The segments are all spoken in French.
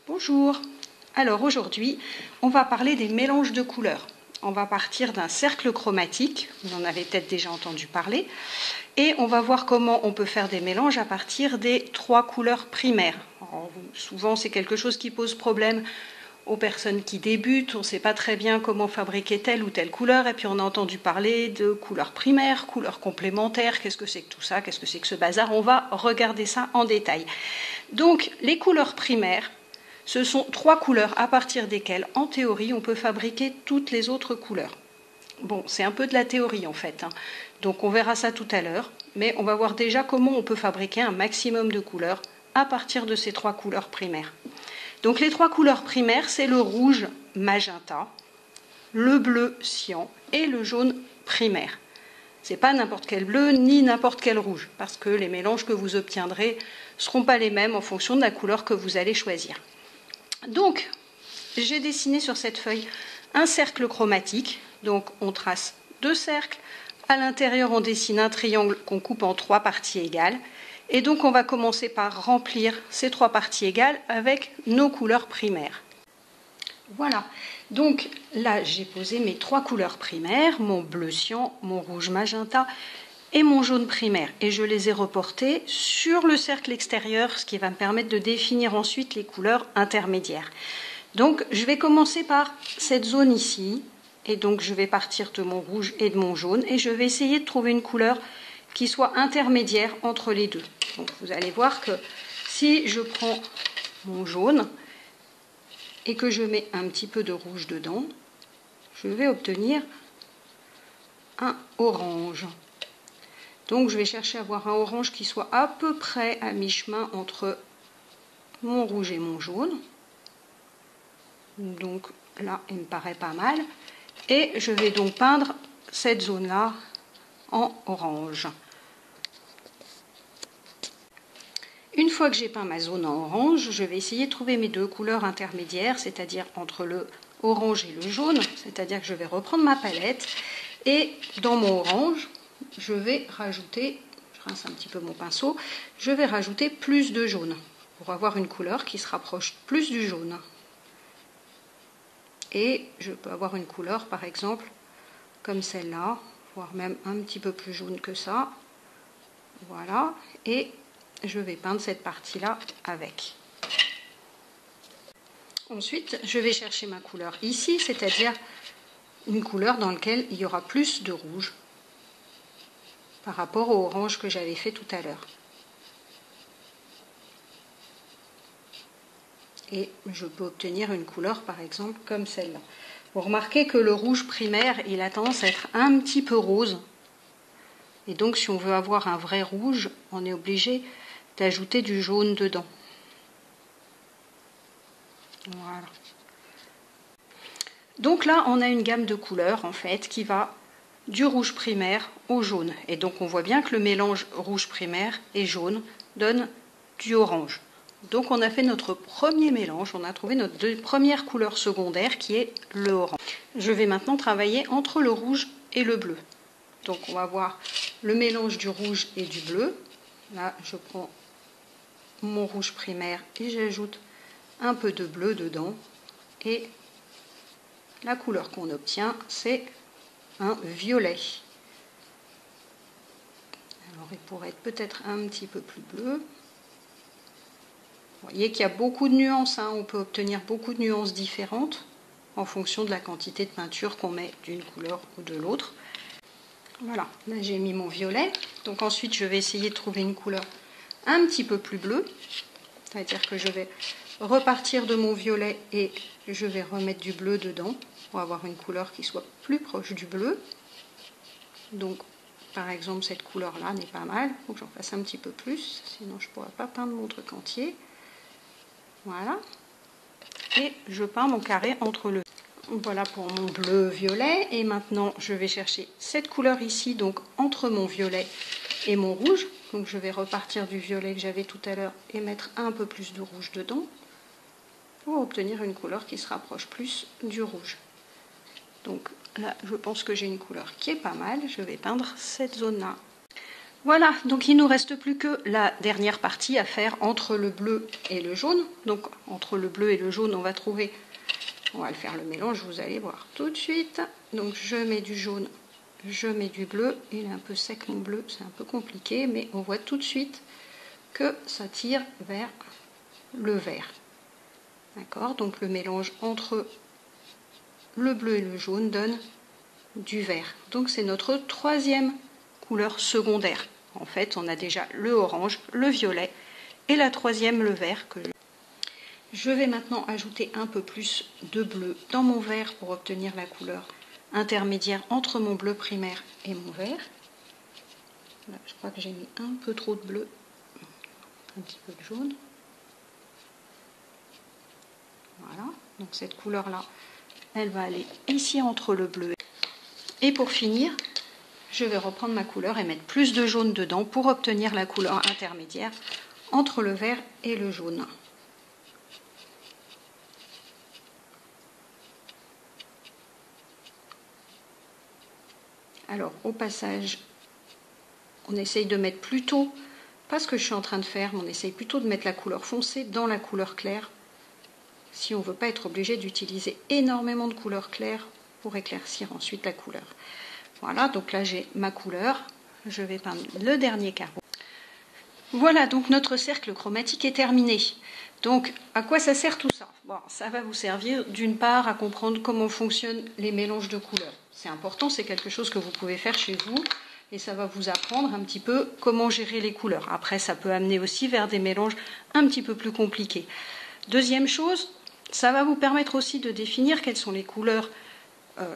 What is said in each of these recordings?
Bonjour. Alors aujourd'hui, on va parler des mélanges de couleurs. On va partir d'un cercle chromatique, vous en avez peut-être déjà entendu parler, et on va voir comment on peut faire des mélanges à partir des 3 couleurs primaires. Alors, souvent, c'est quelque chose qui pose problème aux personnes qui débutent, on ne sait pas très bien comment fabriquer telle ou telle couleur, et puis on a entendu parler de couleurs primaires, couleurs complémentaires, qu'est-ce que c'est que tout ça, qu'est-ce que c'est que ce bazar, on va regarder ça en détail. Donc, les couleurs primaires, ce sont 3 couleurs à partir desquelles, en théorie, on peut fabriquer toutes les autres couleurs. Bon, c'est un peu de la théorie en fait, hein. Donc on verra ça tout à l'heure, mais on va voir déjà comment on peut fabriquer un maximum de couleurs à partir de ces 3 couleurs primaires. Donc les 3 couleurs primaires, c'est le rouge magenta, le bleu cyan et le jaune primaire. Ce n'est pas n'importe quel bleu ni n'importe quel rouge, parce que les mélanges que vous obtiendrez ne seront pas les mêmes en fonction de la couleur que vous allez choisir. Donc, j'ai dessiné sur cette feuille un cercle chromatique. Donc, on trace 2 cercles. À l'intérieur, on dessine un triangle qu'on coupe en 3 parties égales. Et donc, on va commencer par remplir ces 3 parties égales avec nos couleurs primaires. Voilà. Donc, là, j'ai posé mes 3 couleurs primaires, mon bleu cyan, mon rouge magenta et mon jaune primaire. Et je les ai reportés sur le cercle extérieur, ce qui va me permettre de définir ensuite les couleurs intermédiaires. Donc, je vais commencer par cette zone ici. Et donc, je vais partir de mon rouge et de mon jaune. Et je vais essayer de trouver une couleur qui soit intermédiaire entre les deux. Donc, vous allez voir que si je prends mon jaune et que je mets un petit peu de rouge dedans, je vais obtenir un orange. Donc, je vais chercher à avoir un orange qui soit à peu près à mi-chemin entre mon rouge et mon jaune. Donc, là, il me paraît pas mal. Et je vais donc peindre cette zone-là en orange. Une fois que j'ai peint ma zone en orange, je vais essayer de trouver mes 2 couleurs intermédiaires, c'est-à-dire entre le orange et le jaune. C'est-à-dire que je vais reprendre ma palette et dans mon orange, je vais rajouter, je rince un petit peu mon pinceau, je vais rajouter plus de jaune pour avoir une couleur qui se rapproche plus du jaune. Et je peux avoir une couleur, par exemple, comme celle-là, voire même un petit peu plus jaune que ça. Voilà, et je vais peindre cette partie-là avec. Ensuite, je vais chercher ma couleur ici, c'est-à-dire une couleur dans laquelle il y aura plus de rouge par rapport au orange que j'avais fait tout à l'heure. Et je peux obtenir une couleur, par exemple, comme celle-là. Vous remarquez que le rouge primaire, il a tendance à être un petit peu rose. Et donc, si on veut avoir un vrai rouge, on est obligé d'ajouter du jaune dedans. Voilà. Donc là, on a une gamme de couleurs, en fait, qui va du rouge primaire au jaune. Et donc, on voit bien que le mélange rouge primaire et jaune donne du orange. Donc, on a fait notre premier mélange, on a trouvé notre première couleur secondaire qui est le orange. Je vais maintenant travailler entre le rouge et le bleu. Donc, on va voir le mélange du rouge et du bleu. Là, je prends mon rouge primaire et j'ajoute un peu de bleu dedans. Et la couleur qu'on obtient, c'est un violet. Alors, il pourrait être peut-être un petit peu plus bleu. Vous voyez qu'il y a beaucoup de nuances, hein. On peut obtenir beaucoup de nuances différentes en fonction de la quantité de peinture qu'on met d'une couleur ou de l'autre. Voilà, là j'ai mis mon violet. Donc ensuite je vais essayer de trouver une couleur un petit peu plus bleue. C'est-à-dire que je vais repartir de mon violet et je vais remettre du bleu dedans pour avoir une couleur qui soit plus proche du bleu. Donc par exemple cette couleur-là n'est pas mal. Il faut que j'en fasse un petit peu plus, sinon je ne pourrais pas peindre mon truc entier. Voilà, et je peins mon carré entre le... Voilà pour mon bleu-violet, et maintenant je vais chercher cette couleur ici, donc entre mon violet et mon rouge. Donc je vais repartir du violet que j'avais tout à l'heure et mettre un peu plus de rouge dedans pour obtenir une couleur qui se rapproche plus du rouge. Donc là, je pense que j'ai une couleur qui est pas mal, je vais peindre cette zone-là. Voilà, donc il ne nous reste plus que la dernière partie à faire entre le bleu et le jaune. Donc entre le bleu et le jaune, on va le faire le mélange, vous allez voir tout de suite. Donc je mets du jaune, je mets du bleu. Il est un peu sec mon bleu, c'est un peu compliqué, mais on voit tout de suite que ça tire vers le vert. D'accord, donc le mélange entre le bleu et le jaune donne du vert. Donc c'est notre troisième couleur secondaire. En fait, on a déjà le orange, le violet et la troisième, le vert. Je vais maintenant ajouter un peu plus de bleu dans mon vert pour obtenir la couleur intermédiaire entre mon bleu primaire et mon vert. Là, je crois que j'ai mis un peu trop de bleu, un petit peu de jaune. Voilà, donc cette couleur-là, elle va aller ici entre le bleu. Et pour finir, je vais reprendre ma couleur et mettre plus de jaune dedans pour obtenir la couleur intermédiaire entre le vert et le jaune. Alors au passage, on essaye de mettre plutôt, pas ce que je suis en train de faire, mais on essaye plutôt de mettre la couleur foncée dans la couleur claire, si on ne veut pas être obligé d'utiliser énormément de couleur claire pour éclaircir ensuite la couleur. Voilà, donc là j'ai ma couleur, je vais peindre le dernier carreau. Voilà, donc notre cercle chromatique est terminé. Donc à quoi ça sert tout ça? Bon, ça va vous servir d'une part à comprendre comment fonctionnent les mélanges de couleurs. C'est important, c'est quelque chose que vous pouvez faire chez vous et ça va vous apprendre un petit peu comment gérer les couleurs. Après, ça peut amener aussi vers des mélanges un petit peu plus compliqués. Deuxième chose, ça va vous permettre aussi de définir quelles sont les couleurs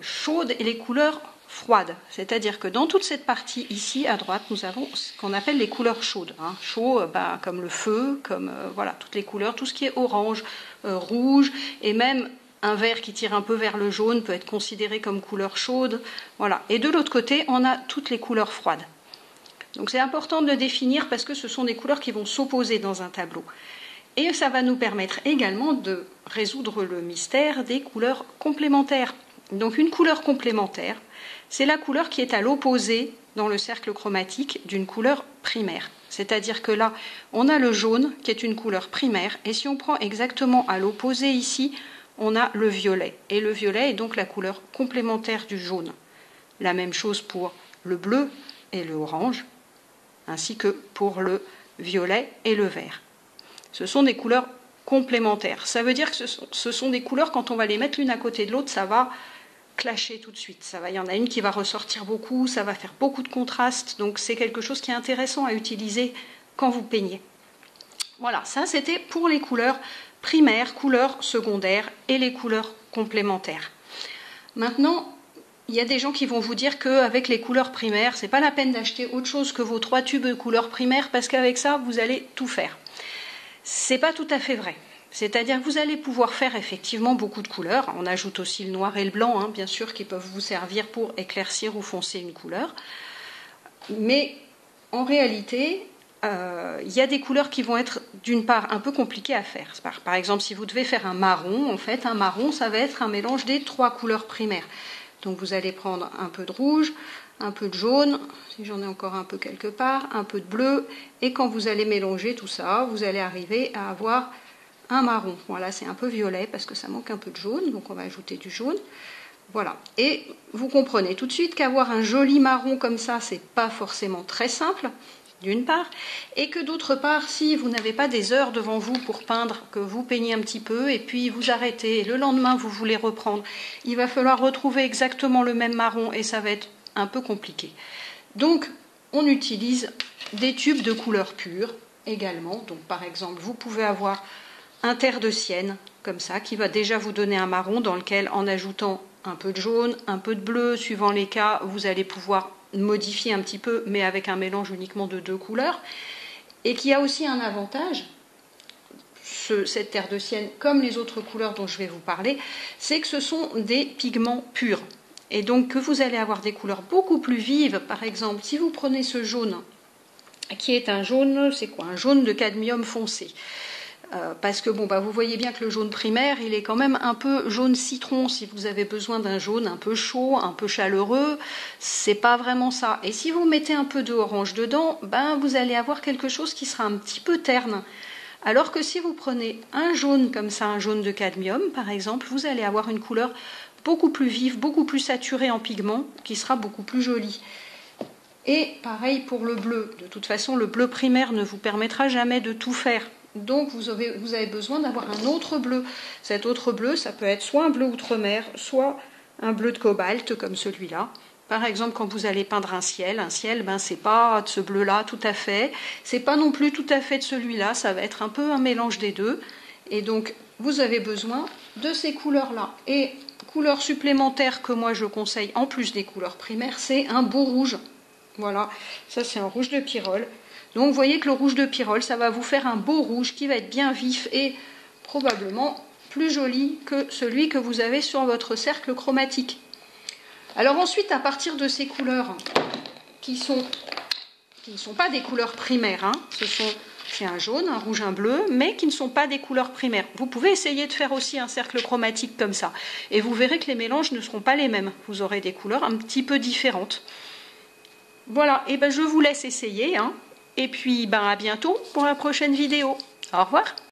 chaudes et les couleurs froides. C'est-à-dire que dans toute cette partie ici à droite, nous avons ce qu'on appelle les couleurs chaudes. Chaud, comme le feu, comme voilà, toutes les couleurs, tout ce qui est orange, rouge, et même un vert qui tire un peu vers le jaune peut être considéré comme couleur chaude. Voilà. Et de l'autre côté, on a toutes les couleurs froides. Donc c'est important de le définir parce que ce sont des couleurs qui vont s'opposer dans un tableau. Et ça va nous permettre également de résoudre le mystère des couleurs complémentaires. Donc une couleur complémentaire, c'est la couleur qui est à l'opposé dans le cercle chromatique d'une couleur primaire. C'est-à-dire que là, on a le jaune qui est une couleur primaire, et si on prend exactement à l'opposé ici, on a le violet. Et le violet est donc la couleur complémentaire du jaune. La même chose pour le bleu et le orange, ainsi que pour le violet et le vert. Ce sont des couleurs complémentaires. Ça veut dire que ce sont des couleurs, quand on va les mettre l'une à côté de l'autre, ça va clasher tout de suite. Il y en a une qui va ressortir beaucoup, ça va faire beaucoup de contraste, donc c'est quelque chose qui est intéressant à utiliser quand vous peignez. Voilà, ça c'était pour les couleurs primaires, couleurs secondaires et les couleurs complémentaires. Maintenant, il y a des gens qui vont vous dire qu'avec les couleurs primaires, c'est pas la peine d'acheter autre chose que vos 3 tubes de couleurs primaires parce qu'avec ça, vous allez tout faire. C'est pas tout à fait vrai. C'est-à-dire que vous allez pouvoir faire effectivement beaucoup de couleurs. On ajoute aussi le noir et le blanc, bien sûr, qui peuvent vous servir pour éclaircir ou foncer une couleur. Mais en réalité, il y a des couleurs qui vont être d'une part un peu compliquées à faire. Par exemple, si vous devez faire un marron, en fait, un marron, ça va être un mélange des 3 couleurs primaires. Donc vous allez prendre un peu de rouge, un peu de jaune, si j'en ai encore un peu quelque part, un peu de bleu, et quand vous allez mélanger tout ça, vous allez arriver à avoir un marron. Voilà, c'est un peu violet parce que ça manque un peu de jaune, donc on va ajouter du jaune. Voilà, et vous comprenez tout de suite qu'avoir un joli marron comme ça, c'est pas forcément très simple, d'une part, et que d'autre part, si vous n'avez pas des heures devant vous pour peindre, que vous peignez un petit peu, et puis vous arrêtez, et le lendemain vous voulez reprendre, il va falloir retrouver exactement le même marron, et ça va être un peu compliqué. Donc, on utilise des tubes de couleur pure également. Donc, par exemple, vous pouvez avoir un terre de sienne, comme ça, qui va déjà vous donner un marron dans lequel, en ajoutant un peu de jaune, un peu de bleu, suivant les cas, vous allez pouvoir modifier un petit peu, mais avec un mélange uniquement de 2 couleurs. Et qui a aussi un avantage, cette terre de sienne, comme les autres couleurs dont je vais vous parler, c'est que ce sont des pigments purs. Et donc que vous allez avoir des couleurs beaucoup plus vives. Par exemple, si vous prenez ce jaune, qui est un jaune, c'est quoi? Un jaune de cadmium foncé. parce que bon, vous voyez bien que le jaune primaire, il est quand même un peu jaune citron. Si vous avez besoin d'un jaune un peu chaud, un peu chaleureux, c'est pas vraiment ça. Et si vous mettez un peu de orange dedans, vous allez avoir quelque chose qui sera un petit peu terne. Alors que si vous prenez un jaune comme ça, un jaune de cadmium par exemple, vous allez avoir une couleur beaucoup plus vive, beaucoup plus saturée en pigments, qui sera beaucoup plus jolie. Et pareil pour le bleu. De toute façon, le bleu primaire ne vous permettra jamais de tout faire. Donc vous avez besoin d'avoir un autre bleu. Cet autre bleu, ça peut être soit un bleu outre-mer, soit un bleu de cobalt comme celui-là. Par exemple, quand vous allez peindre un ciel, c'est pas de ce bleu-là tout à fait, c'est pas non plus tout à fait de celui-là, ça va être un peu un mélange des deux. Et donc vous avez besoin de ces couleurs-là. Et couleur supplémentaire que moi je conseille en plus des couleurs primaires, c'est un beau rouge. Voilà, ça c'est un rouge de pyrrole. Donc vous voyez que le rouge de pyrrole, ça va vous faire un beau rouge qui va être bien vif et probablement plus joli que celui que vous avez sur votre cercle chromatique. Alors ensuite, à partir de ces couleurs qui ne sont pas des couleurs primaires, c'est un jaune, un rouge, un bleu, mais qui ne sont pas des couleurs primaires. Vous pouvez essayer de faire aussi un cercle chromatique comme ça, et vous verrez que les mélanges ne seront pas les mêmes. Vous aurez des couleurs un petit peu différentes. Voilà, et je vous laisse essayer, et puis à bientôt pour la prochaine vidéo. Au revoir.